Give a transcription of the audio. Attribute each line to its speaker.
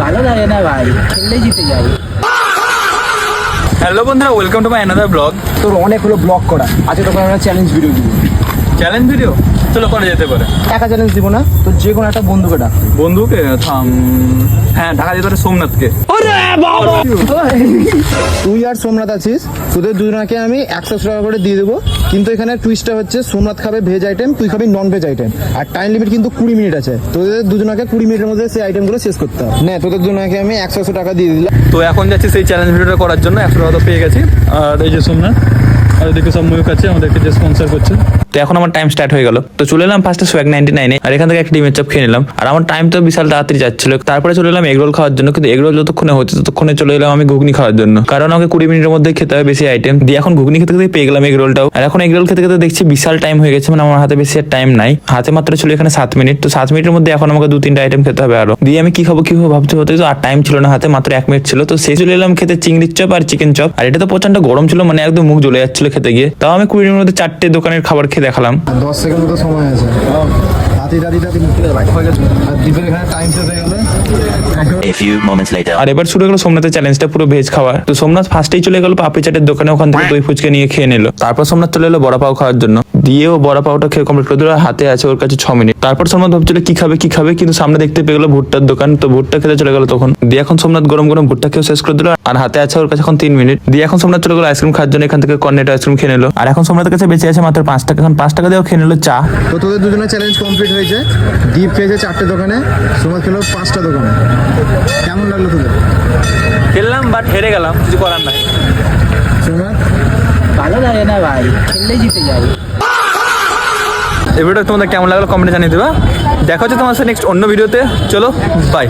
Speaker 1: ভালো লাগে না ভাই, খেললেই জিতে যাই।
Speaker 2: হ্যালো বন্ধুরা, welcome to my another blog.
Speaker 1: তোর অনেক হলো ব্লগ করা, আজকে তোকে আমরা চ্যালেঞ্জ ভিডিও দিব।
Speaker 2: Challenge video? চলো করা যেতে পারে।
Speaker 1: একা চ্যালেঞ্জ দিব না, তোর যে কোনো একটা বন্ধুকে ডাক।
Speaker 2: বন্ধুকে? হ্যাঁ, ঢাকা যেতে পারে সোমনাথকে।
Speaker 3: তুই আর সোমনাথ আছিস, তোদের দুজনকে আমি 100 টাকা করে দিয়ে দেবো। কিন্তু এখানে টুইস্টটা হচ্ছে সোমনাথ খাবে ভেজ আইটেম, তুই খাবি নন ভেজ আইটেম। আর টাইম লিমিট কিন্তু 20 মিনিট আছে। তোদের দুজনকে 20 মিনিটের মধ্যে সেই আইটেমগুলো শেষ করতে হবে। নে, তোদের দুজনকে আমি 100 টাকা দিয়ে দিলাম।
Speaker 2: তো এখন যাচ্ছি সেই চ্যালেঞ্জ ভিডিওটা করার জন্য। 100 টাকা তো পেয়ে গেছি। আর এই যে সোমনাথ আর ওদিকে সব ময়ূক আছে, আমাদেরকে যে স্পন্সর করছে। তো এখন আমার টাইম স্টার্ট হয়ে গেল। তো চলে এলাম ফার্স্টে সোয়াগ 99 আর এখান থেকে একটা ডিমের চপ খেয়ে নিলাম। আর আমার টাইম তো বিশাল তাড়াতাড়ি যাচ্ছিল। তারপরে চলে এলাম এগরোল খাওয়ার জন্য, কিন্তু এগরোল যতক্ষণে হচ্ছে ততক্ষণে চলে এলাম আমি ঘুগনি খাওয়ার জন্য, কারণ আমাকে 20 মিনিটের মধ্যে খেতে হবে বেশি আইটেম দিয়ে। এখন ঘুগনি খেতে খেতে পেয়ে গেলাম এগরোলটাও। আর এখন এগরোল খেতে খেতে দেখছি বিশাল টাইম হয়ে গেছে, মানে আমার হাতে বেশি আর টাইম নাই। হাতে মাত্র ছিল এখানে 7 মিনিট। তো 7 মিনিটের মধ্যে এখন আমাকে 2-3টা আইটেম খেতে হবে আরো। দিয়ে আমি কি খাবো ভাবতে হতে, তো আর টাইম ছিল না হাতে, মাত্র 1 মিনিট ছিল। তো সেই চলে এলাম খেতে চিংড়ির চপ আর চিকেন চপ। আর এটা তো প্রচন্ড গরম ছিল, মানে একদম মুখ জ্বলে যাচ্ছিল খেতে গিয়ে। তাও আমি 20 মিনিটের মধ্যে 4টে দোকানের খাবার খেয়ে দেখালাম।
Speaker 3: 10 সেকেন্ড মতো সময় আছে। আর দীপের এখানে টাইম শেষ হয়ে গেলে
Speaker 4: A few moments later.
Speaker 2: আর এবার শুরু হলো সোমনাথের চ্যালেঞ্জটা, পুরো ভেজ খাওয়া। তো সোমনাথ ফার্স্টেই চলে গেল পাপড়ি চাটের দোকানে, ওখান থেকে দই ফুচকা নিয়ে খেয়ে নিল। তারপর সোমনাথ চলে এলো বড়া পাও খাওয়ার জন্য, দিয়েও বড়া পাওটা খেয়ে কমপ্লিট করে দিল। হাতে আছে ওর কাছে 6 মিনিট। তারপর সোমনাথ ভাবছিল কি খাবে, কিন্তু সামনে দেখতে পেয়ে গেলো ভুট্টার দোকান। তো ভুট্টা খেতে চলে গেল তখন। দিয়ে এখন সোমনাথ গরম গরম ভুট্টা খেয়ে শেষ করে দিল। আর হাতে আছে ওর কাছে এখন 3 মিনিট। দিয়ে এখন সোমনাথ চলে গেলো আইসক্রিম খাওয়ার জন্য, এখান থেকে কর্নেটো আইসক্রিম খেয়ে নিল। আর এখন সোমনাথের কাছে বেঁচে আছে মাত্র 5 টাকা। এখন 5 টাকা দিয়েও খেয়ে নিল চা।
Speaker 3: তো তোদের দুজনের চ্যালেঞ্জ কমপ্লিট হয়েছে। দীপ খেয়েছে 4টে দোকানে, সোমনাথ খেলো 5টা দোকানে। কেমন লাগলো তোদের?
Speaker 2: খেললাম বাট হেরে গেলাম, কিছু করার নাই।
Speaker 3: সোমনাথ,
Speaker 1: ভালো লাগে না ভাই, খেললেই জিতে যাই।
Speaker 2: এই ভিডিওটা তোমাদের কেমন লাগলো কমেন্টে জানিয়ে দেবা। দেখা হচ্ছে তোমার সাথে নেক্সট অন্য ভিডিওতে। চলো বাই।